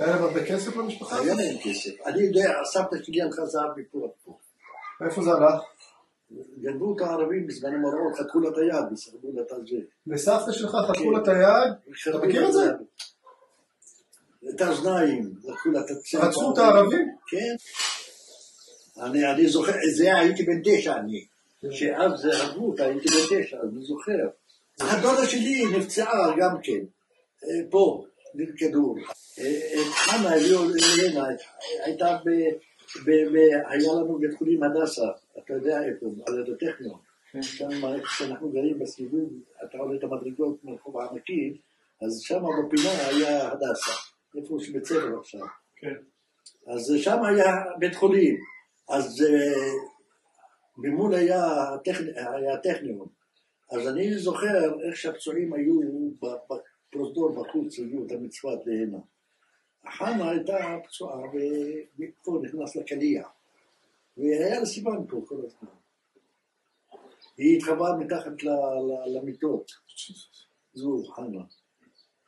היה להם הרבה כסף למשפחה? היה להם כסף. אני יודע, הסבתא שלי הלכה זהב מפה עד פה. איפה זה הלך? גנבו את הערבים בזמן המראות, חתכו לה את היד, וסרבו לה את זה. לסבתא שלך חתכו לה את היד? אתה מכיר את זה? את האוזניים, לקחו לה את הצבע. רצחו את הערבים? כן. אני זוכר, זה הייתי בן 9 אני. שאז הרגו אותה, הייתי בן 9, אני זוכר. הדודה שלי נפצעה גם כן, פה, כדור. חנה הביאו אלינה, הייתה היה לנו בית חולים הדסה, אתה יודע איפה, על הטכניון. שם כשאנחנו גרים בסיבוב, אתה עולה את המדרגות מרחוב העמקים, אז שם בפינה היה הדסה, איפה שבית ספר עכשיו. אז שם היה בית חולים, אז ממול היה הטכניון. אז אני זוכר איך שהפצועים היו בפרוזדור בחוץ, הגיעו את המצוות להנה. חנה הייתה פצועה ופה נכנס לקליע. והיה לה סימן פה כל הזמן. היא התחבאה מתחת למיטות. זו חנה.